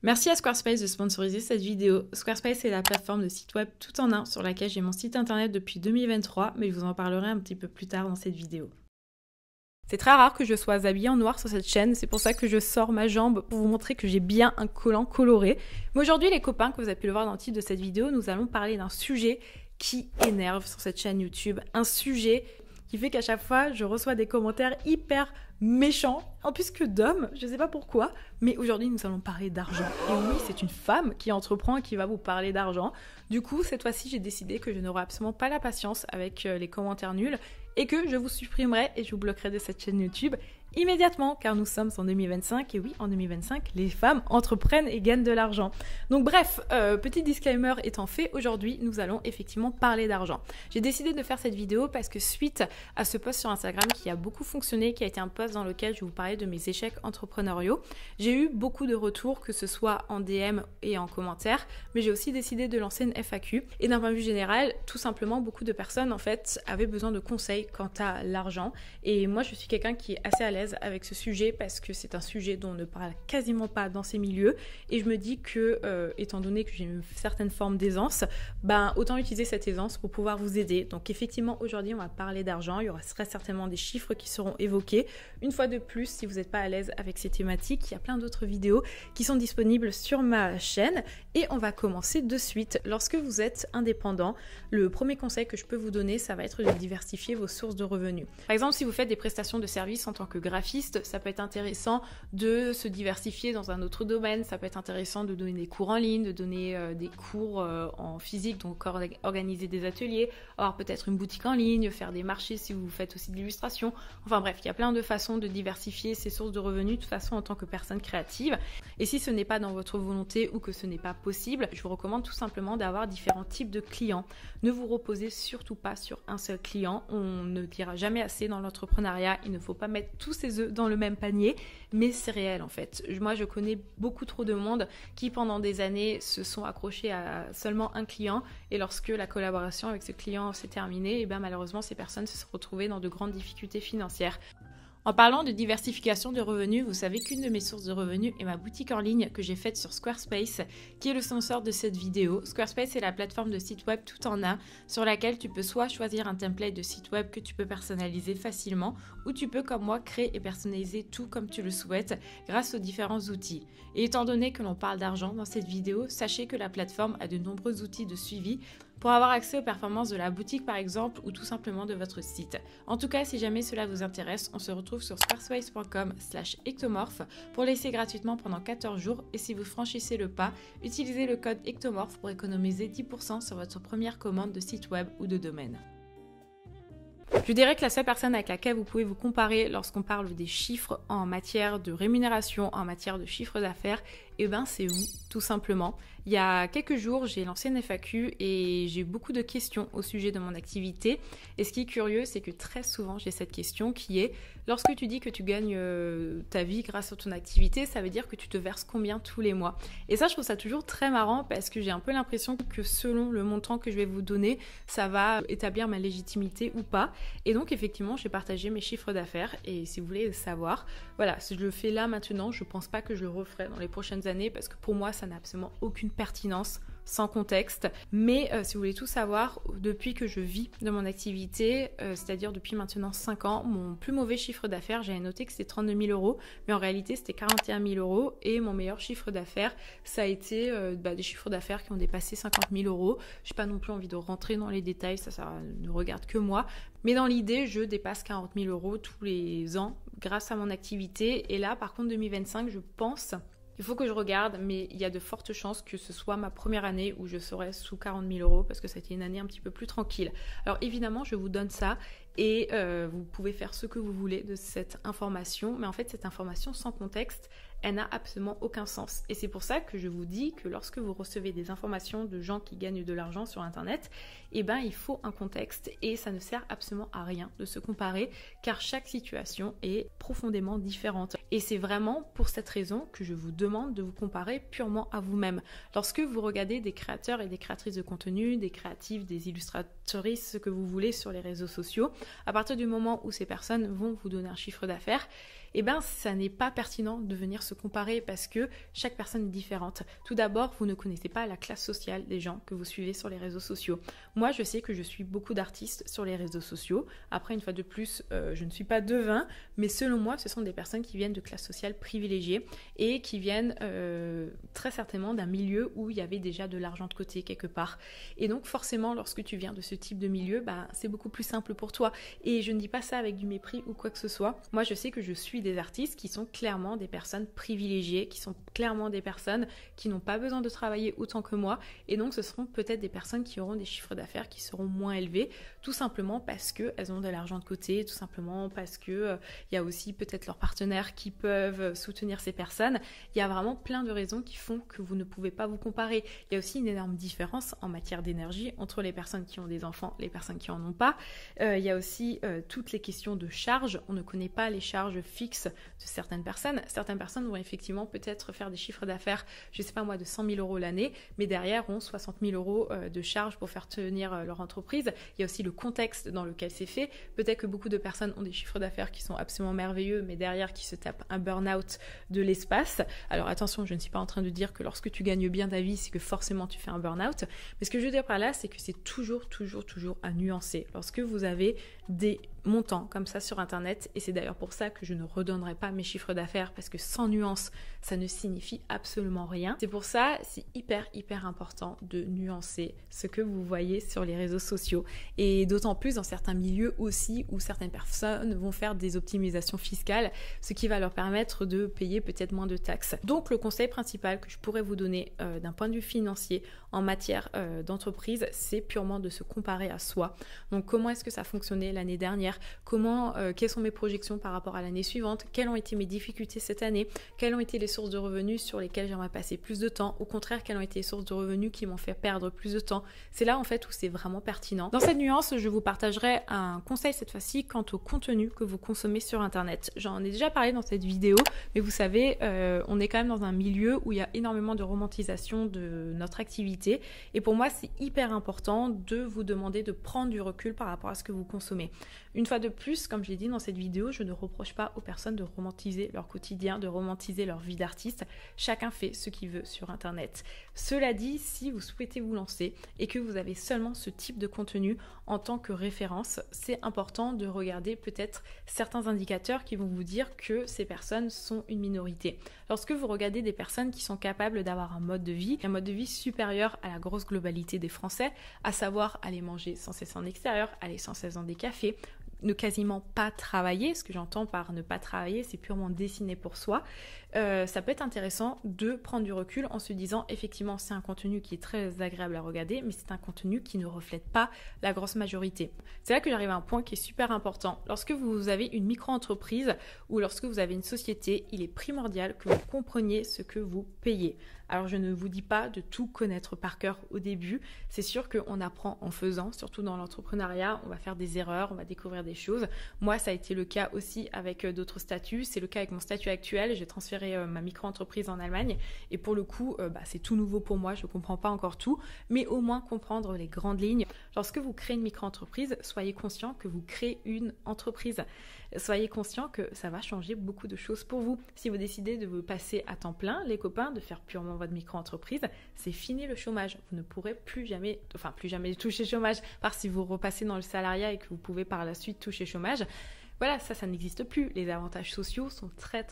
Merci à Squarespace de sponsoriser cette vidéo. Squarespace est la plateforme de site web tout en un sur laquelle j'ai mon site internet depuis 2023, mais je vous en parlerai un petit peu plus tard dans cette vidéo. C'est très rare que je sois habillée en noir sur cette chaîne, c'est pour ça que je sors ma jambe pour vous montrer que j'ai bien un collant coloré. Mais aujourd'hui les copains, comme vous avez pu le voir dans le titre de cette vidéo, nous allons parler d'un sujet qui énerve sur cette chaîne YouTube. Un sujet qui fait qu'à chaque fois je reçois des commentaires hyper méchants, en plus que d'hommes, je sais pas pourquoi, mais aujourd'hui nous allons parler d'argent. Et oui, c'est une femme qui entreprend et qui va vous parler d'argent. Du coup, cette fois-ci, j'ai décidé que je n'aurai absolument pas la patience avec les commentaires nuls et que je vous supprimerai et je vous bloquerai de cette chaîne YouTube immédiatement, car nous sommes en 2025 et oui, en 2025, les femmes entreprennent et gagnent de l'argent. Donc bref, petit disclaimer étant fait, aujourd'hui, nous allons effectivement parler d'argent. J'ai décidé de faire cette vidéo parce que suite à ce post sur Instagram qui a beaucoup fonctionné, qui a été un post dans lequel je vous parlais de mes échecs entrepreneuriaux, j'ai eu beaucoup de retours, que ce soit en DM et en commentaire, mais j'ai aussi décidé de lancer une FAQ. Et d'un point de vue général, tout simplement, beaucoup de personnes en fait avaient besoin de conseils quant à l'argent. Et moi, je suis quelqu'un qui est assez à l'aise avec ce sujet parce que c'est un sujet dont on ne parle quasiment pas dans ces milieux. Et je me dis que, étant donné que j'ai une certaine forme d'aisance, autant utiliser cette aisance pour pouvoir vous aider. Donc effectivement, aujourd'hui, on va parler d'argent. Il y aura très certainement des chiffres qui seront évoqués. Une fois de plus, si vous n'êtes pas à l'aise avec ces thématiques, il y a plein d'autres vidéos qui sont disponibles sur ma chaîne. Et on va commencer de suite. Lorsque vous êtes indépendant, le premier conseil que je peux vous donner, ça va être de diversifier vos sources de revenus. Par exemple, si vous faites des prestations de services en tant que graphiste, ça peut être intéressant de se diversifier dans un autre domaine. Ça peut être intéressant de donner des cours en ligne, de donner des cours en physique, donc organiser des ateliers, avoir peut-être une boutique en ligne, faire des marchés si vous faites aussi de l'illustration. Enfin bref, il y a plein de façons de diversifier ses sources de revenus de toute façon en tant que personne créative. Et si ce n'est pas dans votre volonté ou que ce n'est pas possible, je vous recommande tout simplement d'avoir différents types de clients. Ne vous reposez surtout pas sur un seul client. On ne dira jamais assez dans l'entrepreneuriat. Il ne faut pas mettre tous ses œufs dans le même panier, mais c'est réel en fait. Moi, je connais beaucoup trop de monde qui pendant des années se sont accrochés à seulement un client et lorsque la collaboration avec ce client s'est terminée, malheureusement, ces personnes se sont retrouvées dans de grandes difficultés financières. En parlant de diversification de revenus, vous savez qu'une de mes sources de revenus est ma boutique en ligne que j'ai faite sur Squarespace, qui est le sponsor de cette vidéo. Squarespace est la plateforme de site web tout en un, sur laquelle tu peux soit choisir un template de site web que tu peux personnaliser facilement, ou tu peux, comme moi, créer et personnaliser tout comme tu le souhaites grâce aux différents outils. Et étant donné que l'on parle d'argent dans cette vidéo, sachez que la plateforme a de nombreux outils de suivi pour avoir accès aux performances de la boutique par exemple ou tout simplement de votre site. En tout cas, si jamais cela vous intéresse, on se retrouve sur squarespace.com/ectomorph pour l'essayer gratuitement pendant 14 jours et si vous franchissez le pas, utilisez le code ectomorph pour économiser 10% sur votre première commande de site web ou de domaine. Je dirais que la seule personne avec laquelle vous pouvez vous comparer lorsqu'on parle des chiffres en matière de rémunération, en matière de chiffre d'affaires, c'est vous, tout simplement. Il y a quelques jours, j'ai lancé une FAQ et j'ai eu beaucoup de questions au sujet de mon activité. Et ce qui est curieux, c'est que très souvent, j'ai cette question qui est, lorsque tu dis que tu gagnes ta vie grâce à ton activité, ça veut dire que tu te verses combien tous les mois? Et ça, je trouve ça toujours très marrant parce que j'ai un peu l'impression que selon le montant que je vais vous donner, ça va établir ma légitimité ou pas. Et donc, effectivement, j'ai partagé mes chiffres d'affaires et si vous voulez le savoir, voilà, si je le fais là maintenant, je pense pas que je le referai dans les prochaines années parce que pour moi, ça n'a absolument aucune pertinence sans contexte. Mais si vous voulez tout savoir, depuis que je vis de mon activité, c'est-à-dire depuis maintenant 5 ans, mon plus mauvais chiffre d'affaires, j'avais noté que c'était 32 000 euros, mais en réalité c'était 41 000 euros et mon meilleur chiffre d'affaires, ça a été des chiffres d'affaires qui ont dépassé 50 000 euros. Je n'ai pas non plus envie de rentrer dans les détails, ça ne regarde que moi. Mais dans l'idée, je dépasse 40 000 euros tous les ans grâce à mon activité. Et là, par contre, 2025, je pense... Il faut que je regarde, mais il y a de fortes chances que ce soit ma première année où je serai sous 40 000 euros parce que ça a été une année un petit peu plus tranquille. Alors évidemment, je vous donne ça et vous pouvez faire ce que vous voulez de cette information, mais en fait, cette information sans contexte, elle n'a absolument aucun sens. Et c'est pour ça que je vous dis que lorsque vous recevez des informations de gens qui gagnent de l'argent sur Internet, il faut un contexte et ça ne sert absolument à rien de se comparer car chaque situation est profondément différente. Et c'est vraiment pour cette raison que je vous demande de vous comparer purement à vous-même. Lorsque vous regardez des créateurs et des créatrices de contenu, des créatifs, des illustratrices, ce que vous voulez sur les réseaux sociaux, à partir du moment où ces personnes vont vous donner un chiffre d'affaires, eh ben ça n'est pas pertinent de venir se comparer parce que chaque personne est différente. Tout d'abord, vous ne connaissez pas la classe sociale des gens que vous suivez sur les réseaux sociaux. Moi, je sais que je suis beaucoup d'artistes sur les réseaux sociaux. Après, une fois de plus, je ne suis pas devin, mais selon moi, ce sont des personnes qui viennent de classe sociale privilégiée et qui viennent très certainement d'un milieu où il y avait déjà de l'argent de côté quelque part. Et donc, forcément, lorsque tu viens de ce type de milieu, c'est beaucoup plus simple pour toi. Et je ne dis pas ça avec du mépris ou quoi que ce soit. Moi, je sais que je suis des artistes qui sont clairement des personnes privilégiées, qui sont clairement des personnes qui n'ont pas besoin de travailler autant que moi. Et donc, ce seront peut-être des personnes qui auront des chiffres d'affaires qui seront moins élevés, tout simplement parce qu'elles ont de l'argent de côté, tout simplement parce que il y a aussi peut-être leurs partenaires qui peuvent soutenir ces personnes. Il y a vraiment plein de raisons qui font que vous ne pouvez pas vous comparer. Il y a aussi une énorme différence en matière d'énergie entre les personnes qui ont des enfants et les personnes qui en ont pas. Il y a aussi toutes les questions de charges. On ne connaît pas les charges fixes de certaines personnes. Certaines personnes vont effectivement peut-être faire des chiffres d'affaires, je sais pas moi, de 100 000 euros l'année, mais derrière ont 60 000 euros de charges pour faire tenir leur entreprise. Il y a aussi le contexte dans lequel c'est fait. Peut-être que beaucoup de personnes ont des chiffres d'affaires qui sont absolument merveilleux, mais derrière qui se tapent un burn-out de l'espace. Alors attention, je ne suis pas en train de dire que lorsque tu gagnes bien ta vie, c'est que forcément tu fais un burn-out. Mais ce que je veux dire par là, c'est que c'est toujours à nuancer. Lorsque vous avez des montants comme ça sur internet, et c'est d'ailleurs pour ça que je ne redonnerai pas mes chiffres d'affaires, parce que sans nuance ça ne signifie absolument rien. C'est pour ça c'est hyper important de nuancer ce que vous voyez sur les réseaux sociaux, et d'autant plus dans certains milieux aussi où certaines personnes vont faire des optimisations fiscales, ce qui va leur permettre de payer peut-être moins de taxes. Donc le conseil principal que je pourrais vous donner d'un point de vue financier en matière d'entreprise, c'est purement de se comparer à soi. Donc comment est-ce que ça fonctionnait l'année dernière, quelles sont mes projections par rapport à l'année suivante, quelles ont été mes difficultés cette année, quelles ont été les sources de revenus sur lesquelles j'aimerais passer plus de temps, au contraire quelles ont été les sources de revenus qui m'ont fait perdre plus de temps. C'est là en fait où c'est vraiment pertinent. Dans cette nuance, je vous partagerai un conseil cette fois-ci quant au contenu que vous consommez sur internet. J'en ai déjà parlé dans cette vidéo, mais vous savez, on est quand même dans un milieu où il y a énormément de romantisation de notre activité, et pour moi c'est hyper important de vous demander de prendre du recul par rapport à ce que vous consommez. Une fois de plus, comme je l'ai dit dans cette vidéo, je ne reproche pas aux personnes de romantiser leur quotidien, de romantiser leur vie d'artiste. Chacun fait ce qu'il veut sur internet. Cela dit, si vous souhaitez vous lancer et que vous avez seulement ce type de contenu en tant que référence, c'est important de regarder peut-être certains indicateurs qui vont vous dire que ces personnes sont une minorité. Lorsque vous regardez des personnes qui sont capables d'avoir un mode de vie supérieur à la grosse globalité des Français, à savoir aller manger sans cesse en extérieur, aller sans cesse dans des cafés, ne quasiment pas travailler, ce que j'entends par ne pas travailler, c'est purement dessiner pour soi, ça peut être intéressant de prendre du recul en se disant effectivement c'est un contenu qui est très agréable à regarder, mais c'est un contenu qui ne reflète pas la grosse majorité. C'est là que j'arrive à un point qui est super important. Lorsque vous avez une micro-entreprise ou lorsque vous avez une société, il est primordial que vous compreniez ce que vous payez. Alors je ne vous dis pas de tout connaître par cœur au début, c'est sûr qu'on apprend en faisant, surtout dans l'entrepreneuriat, on va faire des erreurs, on va découvrir des choses. Moi ça a été le cas aussi avec d'autres statuts, c'est le cas avec mon statut actuel, j'ai transféré ma micro-entreprise en Allemagne et pour le coup c'est tout nouveau pour moi, je ne comprends pas encore tout, mais au moins comprendre les grandes lignes. Lorsque vous créez une micro-entreprise, soyez conscient que vous créez une entreprise. Soyez conscient que ça va changer beaucoup de choses pour vous. Si vous décidez de vous passer à temps plein, les copains, de faire purement votre micro-entreprise, c'est fini le chômage. Vous ne pourrez plus jamais toucher chômage, par si vous repassez dans le salariat et que vous pouvez par la suite toucher chômage. Voilà, ça n'existe plus. Les avantages sociaux sont très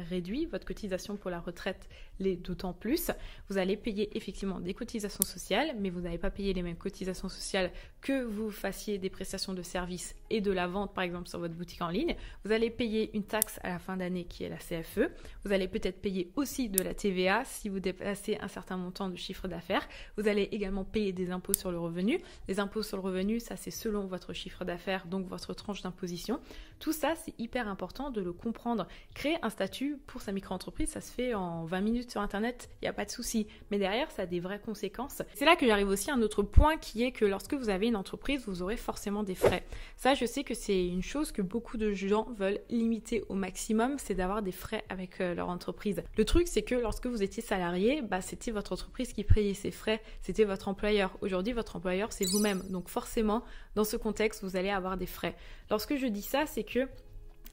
réduits. Votre cotisation pour la retraite l'est d'autant plus. Vous allez payer effectivement des cotisations sociales, mais vous n'allez pas payer les mêmes cotisations sociales que vous fassiez des prestations de services et de la vente, par exemple, sur votre boutique en ligne. Vous allez payer une taxe à la fin d'année qui est la CFE. Vous allez peut-être payer aussi de la TVA si vous dépassez un certain montant de chiffre d'affaires. Vous allez également payer des impôts sur le revenu. Les impôts sur le revenu, ça c'est selon votre chiffre d'affaires, donc votre tranche d'imposition. Tout ça, c'est hyper important de le comprendre. Créer un statut pour sa micro-entreprise, ça se fait en 20 minutes sur Internet, il n'y a pas de souci. Mais derrière, ça a des vraies conséquences. C'est là que j'arrive aussi à un autre point qui est que lorsque vous avez une entreprise, vous aurez forcément des frais. Ça, je sais que c'est une chose que beaucoup de gens veulent limiter au maximum, c'est d'avoir des frais avec leur entreprise. Le truc, c'est que lorsque vous étiez salarié, c'était votre entreprise qui payait ses frais, c'était votre employeur. Aujourd'hui, votre employeur, c'est vous-même. Donc forcément, dans ce contexte, vous allez avoir des frais. Lorsque je dis ça, c'est que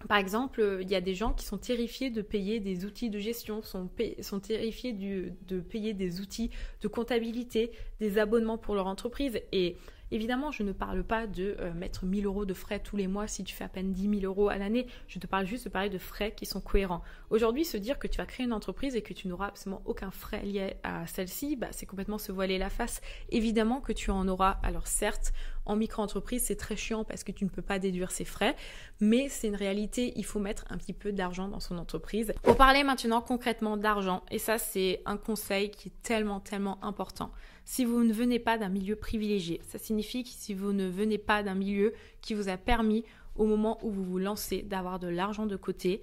Par exemple, il y a des gens qui sont terrifiés de payer des outils de gestion, sont terrifiés de payer des outils de comptabilité, des abonnements pour leur entreprise. Et évidemment, je ne parle pas de mettre 1 000 € de frais tous les mois si tu fais à peine 10 000 € à l'année. Je te parle juste de parler de frais qui sont cohérents. Aujourd'hui, se dire que tu vas créer une entreprise et que tu n'auras absolument aucun frais lié à celle-ci, c'est complètement se voiler la face. Évidemment que tu en auras. Alors certes, en micro-entreprise, c'est très chiant parce que tu ne peux pas déduire ces frais, mais c'est une réalité, il faut mettre un petit peu d'argent dans son entreprise. Pour parler maintenant concrètement d'argent, et ça c'est un conseil qui est tellement important. Si vous ne venez pas d'un milieu privilégié, ça signifie que si vous ne venez pas d'un milieu qui vous a permis au moment où vous vous lancez d'avoir de l'argent de côté,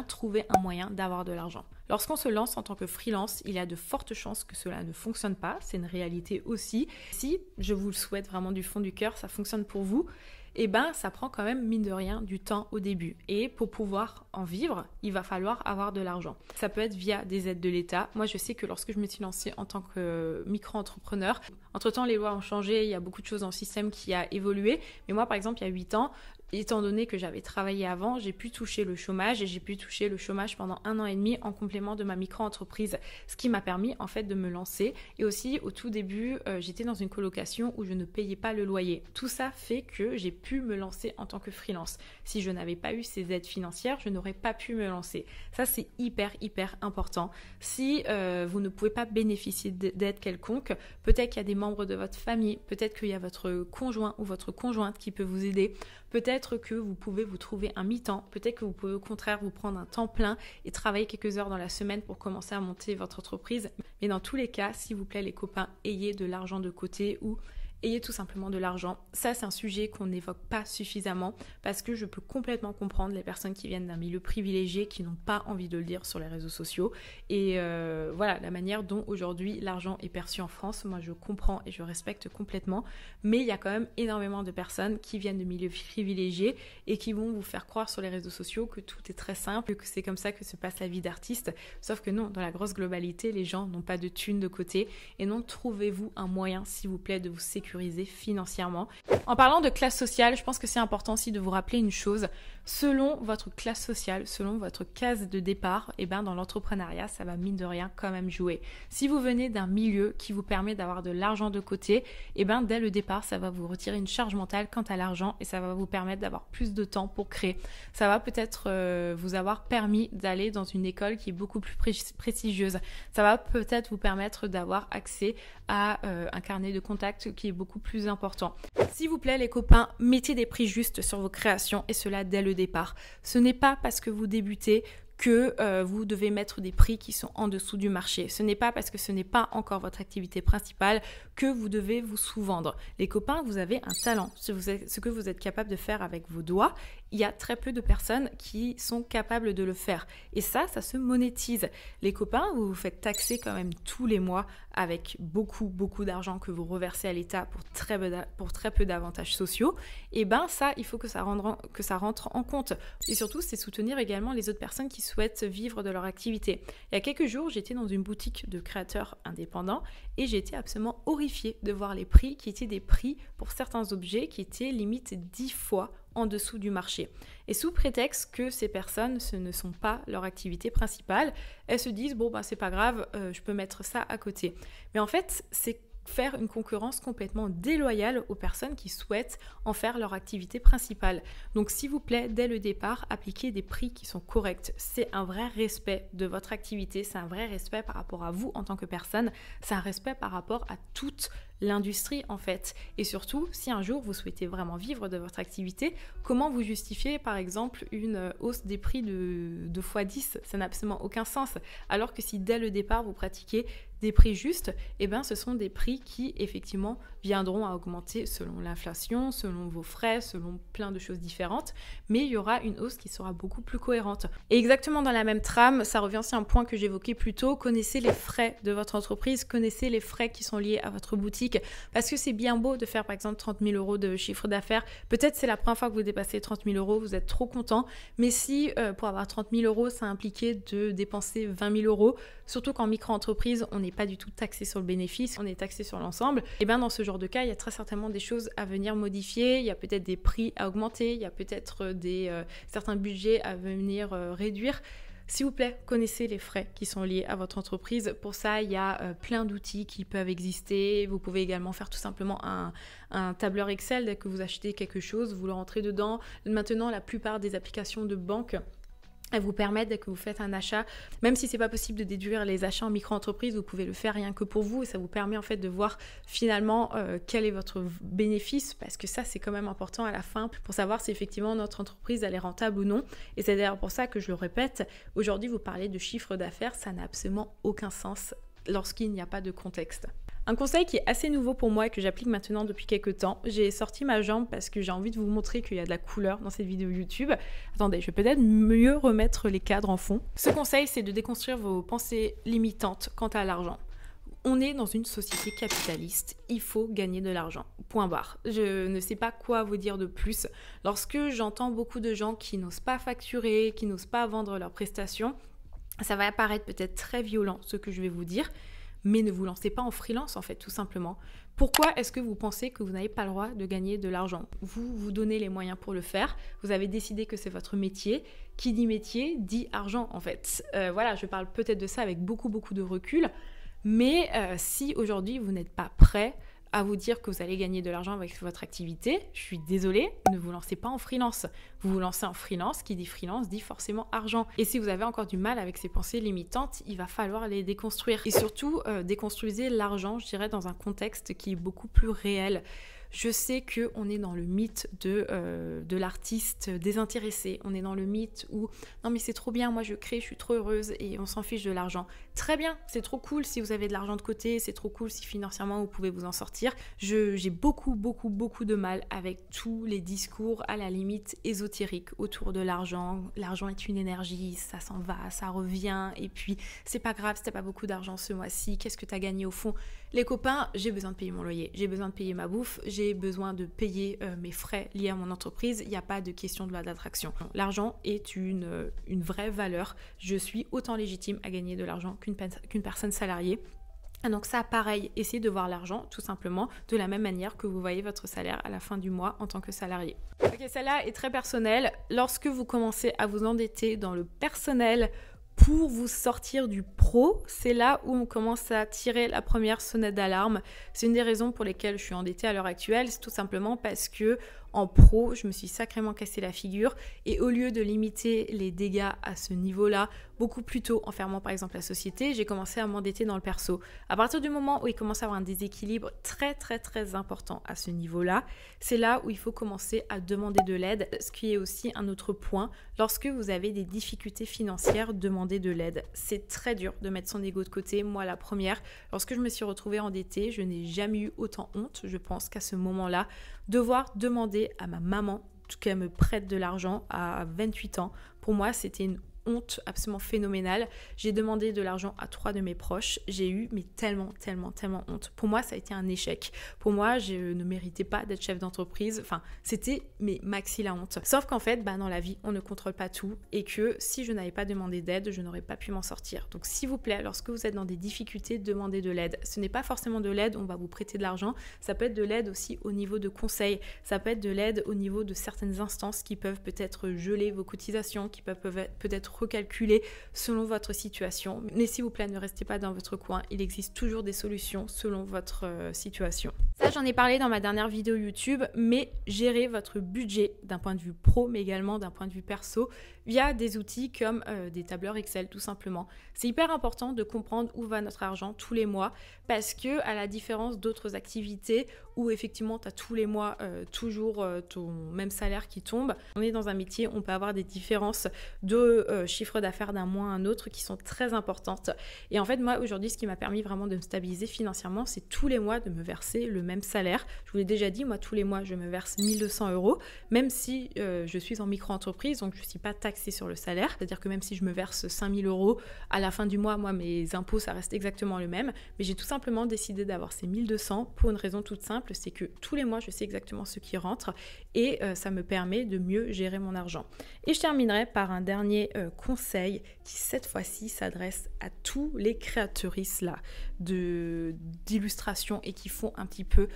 trouvez un moyen d'avoir de l'argent. Lorsqu'on se lance en tant que freelance, il y a de fortes chances que cela ne fonctionne pas, c'est une réalité aussi. Si, je vous le souhaite vraiment du fond du cœur, ça fonctionne pour vous, ça prend quand même, mine de rien, du temps au début. Et pour pouvoir en vivre, il va falloir avoir de l'argent. Ça peut être via des aides de l'État. Moi, je sais que lorsque je me suis lancée en tant que micro-entrepreneur, entre-temps, les lois ont changé, il y a beaucoup de choses dans le système qui a évolué. Mais moi, par exemple, il y a 8 ans, étant donné que j'avais travaillé avant, j'ai pu toucher le chômage et j'ai pu toucher le chômage pendant 1 an et demi en complément de ma micro-entreprise, ce qui m'a permis en fait de me lancer. Et aussi au tout début, j'étais dans une colocation où je ne payais pas le loyer. Tout ça fait que j'ai pu me lancer en tant que freelance. Si je n'avais pas eu ces aides financières, je n'aurais pas pu me lancer. Ça c'est hyper important. Si vous ne pouvez pas bénéficier d'aide quelconque, peut-être qu'il y a des membres de votre famille, peut-être qu'il y a votre conjoint ou votre conjointe qui peut vous aider. Peut-être que vous pouvez vous trouver un mi-temps, peut-être que vous pouvez au contraire vous prendre un temps plein et travailler quelques heures dans la semaine pour commencer à monter votre entreprise. Mais dans tous les cas, s'il vous plaît les copains, ayez de l'argent de côté ou ayez tout simplement de l'argent. Ça, c'est un sujet qu'on n'évoque pas suffisamment parce que je peux complètement comprendre les personnes qui viennent d'un milieu privilégié qui n'ont pas envie de le dire sur les réseaux sociaux. Et voilà, la manière dont aujourd'hui l'argent est perçu en France, moi je comprends et je respecte complètement. Mais il y a quand même énormément de personnes qui viennent de milieux privilégiés et qui vont vous faire croire sur les réseaux sociaux que tout est très simple, que c'est comme ça que se passe la vie d'artiste. Sauf que non, dans la grosse globalité, les gens n'ont pas de thunes de côté. Et donc, trouvez-vous un moyen, s'il vous plaît, de vous sécuriser financièrement. En parlant de classe sociale, je pense que c'est important aussi de vous rappeler une chose. Selon votre classe sociale, selon votre case de départ, dans l'entrepreneuriat, ça va mine de rien quand même jouer. Si vous venez d'un milieu qui vous permet d'avoir de l'argent de côté, dès le départ, ça va vous retirer une charge mentale quant à l'argent et ça va vous permettre d'avoir plus de temps pour créer. Ça va peut-être vous avoir permis d'aller dans une école qui est beaucoup plus prestigieuse. Ça va peut-être vous permettre d'avoir accès à un carnet de contacts qui est beaucoup plus important. S'il vous plaît les copains, mettez des prix justes sur vos créations et cela dès le départ. Ce n'est pas parce que vous débutez que vous devez mettre des prix qui sont en dessous du marché. Ce n'est pas parce que ce n'est pas encore votre activité principale que vous devez vous sous-vendre. Les copains, vous avez un talent. Ce que vous êtes capable de faire avec vos doigts, il y a très peu de personnes qui sont capables de le faire. Et ça se monétise. Les copains, vous vous faites taxer quand même tous les mois avec beaucoup d'argent que vous reversez à l'État pour très peu d'avantages sociaux. Et ça, il faut que ça rentre en compte. Et surtout, c'est soutenir également les autres personnes qui souhaitent vivre de leur activité. Il y a quelques jours, j'étais dans une boutique de créateurs indépendants et j'ai été absolument horrifiée de voir les prix qui étaient des prix pour certains objets qui étaient limite 10 fois en dessous du marché. Et sous prétexte que ces personnes, ce ne sont pas leur activité principale, elles se disent c'est pas grave, je peux mettre ça à côté. Mais en fait, c'est faire une concurrence complètement déloyale aux personnes qui souhaitent en faire leur activité principale. Donc s'il vous plaît, dès le départ, appliquez des prix qui sont corrects. C'est un vrai respect de votre activité, c'est un vrai respect par rapport à vous en tant que personne, c'est un respect par rapport à toute l'industrie en fait. Et surtout, si un jour vous souhaitez vraiment vivre de votre activité, comment vous justifiez par exemple une hausse des prix de x10? Ça n'a absolument aucun sens. Alors que si dès le départ vous pratiquez des prix justes, ce sont des prix qui effectivement viendront à augmenter selon l'inflation, selon vos frais, selon plein de choses différentes, mais il y aura une hausse qui sera beaucoup plus cohérente. Et exactement dans la même trame, ça revient aussi à un point que j'évoquais plus tôt, connaissez les frais de votre entreprise, connaissez les frais qui sont liés à votre boutique, parce que c'est bien beau de faire par exemple 30 000 € de chiffre d'affaires, peut-être c'est la première fois que vous dépassez 30 000 €, vous êtes trop content, mais si pour avoir 30 000 €, ça impliquait de dépenser 20 000 €, surtout qu'en micro-entreprise, on n'est n'est pas du tout taxé sur le bénéfice, on est taxé sur l'ensemble. Et bien dans ce genre de cas, il y a très certainement des choses à venir modifier, il y a peut-être des prix à augmenter, il y a peut-être certains budgets à venir réduire. S'il vous plaît, connaissez les frais qui sont liés à votre entreprise. Pour ça, il y a plein d'outils qui peuvent exister. Vous pouvez également faire tout simplement un tableur Excel. Dès que vous achetez quelque chose, vous le rentrez dedans. Maintenant, la plupart des applications de banque, elles vous permettent, dès que vous faites un achat, même si c'est pas possible de déduire les achats en micro-entreprise, vous pouvez le faire rien que pour vous et ça vous permet en fait de voir finalement quel est votre bénéfice, parce que ça c'est quand même important à la fin pour savoir si effectivement notre entreprise elle est rentable ou non. Et c'est d'ailleurs pour ça que je le répète, aujourd'hui vous parlez de chiffre d'affaires, ça n'a absolument aucun sens lorsqu'il n'y a pas de contexte. Un conseil qui est assez nouveau pour moi et que j'applique maintenant depuis quelques temps, j'ai sorti ma jambe parce que j'ai envie de vous montrer qu'il y a de la couleur dans cette vidéo YouTube. Attendez, je vais peut-être mieux remettre les cadres en fond. Ce conseil, c'est de déconstruire vos pensées limitantes quant à l'argent. On est dans une société capitaliste, il faut gagner de l'argent, point barre. Je ne sais pas quoi vous dire de plus. Lorsque j'entends beaucoup de gens qui n'osent pas facturer, qui n'osent pas vendre leurs prestations, ça va apparaître peut-être très violent ce que je vais vous dire, mais ne vous lancez pas en freelance en fait, tout simplement. Pourquoi est-ce que vous pensez que vous n'avez pas le droit de gagner de l'argent? Vous vous donnez les moyens pour le faire, vous avez décidé que c'est votre métier. Qui dit métier dit argent en fait. Voilà, je parle peut-être de ça avec beaucoup de recul, mais si aujourd'hui vous n'êtes pas prêt à vous dire que vous allez gagner de l'argent avec votre activité, je suis désolée, ne vous lancez pas en freelance. Vous vous lancez en freelance, qui dit freelance dit forcément argent. Et si vous avez encore du mal avec ces pensées limitantes, il va falloir les déconstruire. Et surtout, déconstruisez l'argent, je dirais, dans un contexte qui est beaucoup plus réel. Je sais qu'on est dans le mythe de l'artiste désintéressé. On est dans le mythe où « Non mais c'est trop bien, moi je crée, je suis trop heureuse et on s'en fiche de l'argent. » Très bien, c'est trop cool si vous avez de l'argent de côté, c'est trop cool si financièrement vous pouvez vous en sortir. J'ai beaucoup de mal avec tous les discours à la limite ésotériques autour de l'argent. L'argent est une énergie, ça s'en va, ça revient et puis c'est pas grave si t'as pas beaucoup d'argent ce mois-ci, qu'est-ce que t'as gagné au fond? Les copains, j'ai besoin de payer mon loyer, j'ai besoin de payer ma bouffe, j'ai besoin de payer mes frais liés à mon entreprise, il n'y a pas de question de loi d'attraction. L'argent est une vraie valeur. Je suis autant légitime à gagner de l'argent qu'une personne salariée. Donc ça, pareil, essayez de voir l'argent tout simplement de la même manière que vous voyez votre salaire à la fin du mois en tant que salarié. Ok, celle-là est très personnelle. Lorsque vous commencez à vous endetter dans le personnel pour vous sortir du pro, c'est là où on commence à tirer la première sonnette d'alarme. C'est une des raisons pour lesquelles je suis endettée à l'heure actuelle, c'est tout simplement parce que en pro, je me suis sacrément cassé la figure et au lieu de limiter les dégâts à ce niveau-là, beaucoup plus tôt en fermant par exemple la société, j'ai commencé à m'endetter dans le perso. À partir du moment où il commence à avoir un déséquilibre très important à ce niveau-là, c'est là où il faut commencer à demander de l'aide, ce qui est aussi un autre point. Lorsque vous avez des difficultés financières, demandez de l'aide. C'est très dur de mettre son ego de côté. Moi, la première, lorsque je me suis retrouvée endettée, je n'ai jamais eu autant honte, je pense, qu'à ce moment-là, devoir demander à ma maman qu'elle me prête de l'argent à 28 ans. Pour moi, c'était une honte absolument phénoménale. J'ai demandé de l'argent à 3 de mes proches. J'ai eu mais tellement honte. Pour moi, ça a été un échec. Pour moi, je ne méritais pas d'être chef d'entreprise. Enfin, c'était maxi la honte. Sauf qu'en fait, dans la vie, on ne contrôle pas tout et que si je n'avais pas demandé d'aide, je n'aurais pas pu m'en sortir. Donc, s'il vous plaît, lorsque vous êtes dans des difficultés, demandez de l'aide. Ce n'est pas forcément de l'aide, on va vous prêter de l'argent. Ça peut être de l'aide aussi au niveau de conseils. Ça peut être de l'aide au niveau de certaines instances qui peuvent peut-être geler vos cotisations, qui peuvent peut-être recalculer selon votre situation. Mais s'il vous plaît, ne restez pas dans votre coin. Il existe toujours des solutions selon votre situation. Ça, j'en ai parlé dans ma dernière vidéo YouTube, mais gérez votre budget d'un point de vue pro, mais également d'un point de vue perso, via des outils comme des tableurs Excel, tout simplement. C'est hyper important de comprendre où va notre argent tous les mois, parce que à la différence d'autres activités où effectivement tu as tous les mois toujours ton même salaire qui tombe, on est dans un métier où on peut avoir des différences de chiffre d'affaires d'un mois à un autre qui sont très importantes. Et en fait, moi, aujourd'hui, ce qui m'a permis vraiment de me stabiliser financièrement, c'est tous les mois de me verser le même salaire. Je vous l'ai déjà dit, moi, tous les mois, je me verse 1 200 €, même si je suis en micro-entreprise, donc je ne suis pas taxée taxé sur le salaire. C'est-à-dire que même si je me verse 5 000 €, à la fin du mois, moi, mes impôts, ça reste exactement le même. Mais j'ai tout simplement décidé d'avoir ces 1 200 pour une raison toute simple, c'est que tous les mois, je sais exactement ce qui rentre et ça me permet de mieux gérer mon argent. Et je terminerai par un dernier conseil qui, cette fois-ci, s'adresse à tous les créatrices là d'illustrations et qui font un petit peu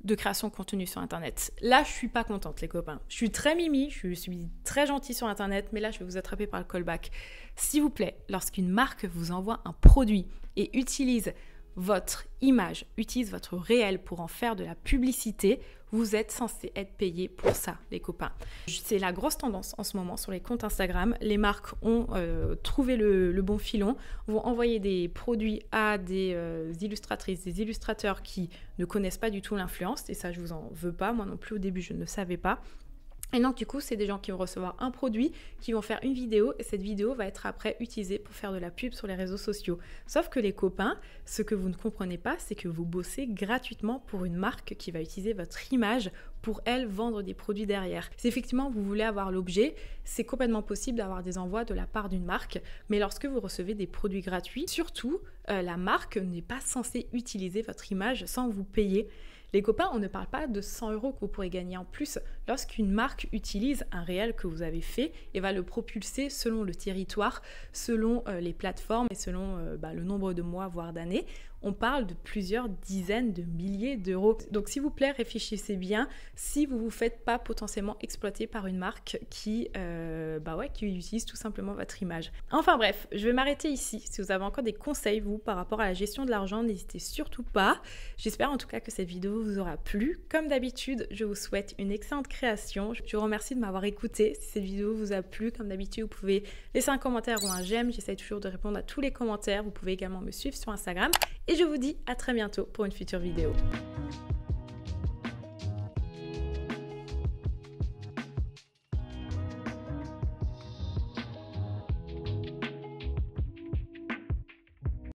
de création de contenu sur Internet. Là, je suis pas contente, les copains. Je suis très mimi, je suis très gentille sur Internet, mais là, je vais vous attraper par le callback. S'il vous plaît, lorsqu'une marque vous envoie un produit et utilise votre image, utilise votre réel pour en faire de la publicité, vous êtes censé être payé pour ça, les copains. C'est la grosse tendance en ce moment sur les comptes Instagram. Les marques ont trouvé le bon filon, vont envoyer des produits à des illustratrices, des illustrateurs qui ne connaissent pas du tout l'influence, et ça, je vous en veux pas. Moi non plus, au début, je ne savais pas. Et donc du coup, c'est des gens qui vont recevoir un produit, qui vont faire une vidéo et cette vidéo va être après utilisée pour faire de la pub sur les réseaux sociaux. Sauf que les copains, ce que vous ne comprenez pas, c'est que vous bossez gratuitement pour une marque qui va utiliser votre image pour elle vendre des produits derrière. Si effectivement vous voulez avoir l'objet, c'est complètement possible d'avoir des envois de la part d'une marque, mais lorsque vous recevez des produits gratuits, surtout, la marque n'est pas censée utiliser votre image sans vous payer. Les copains, on ne parle pas de 100 € que vous pourrez gagner en plus lorsqu'une marque utilise un réel que vous avez fait et va le propulser selon le territoire, selon les plateformes et selon le nombre de mois, voire d'années. On parle de plusieurs dizaines de milliers d'euros. Donc s'il vous plaît, réfléchissez bien si vous ne vous faites pas potentiellement exploiter par une marque qui utilise tout simplement votre image. Enfin bref, je vais m'arrêter ici. Si vous avez encore des conseils, vous, par rapport à la gestion de l'argent, n'hésitez surtout pas. J'espère en tout cas que cette vidéo vous aura plu. Comme d'habitude, je vous souhaite une excellente création. Je vous remercie de m'avoir écouté. Si cette vidéo vous a plu, comme d'habitude, vous pouvez laisser un commentaire ou un j'aime. J'essaie toujours de répondre à tous les commentaires. Vous pouvez également me suivre sur Instagram. Et je vous dis à très bientôt pour une future vidéo.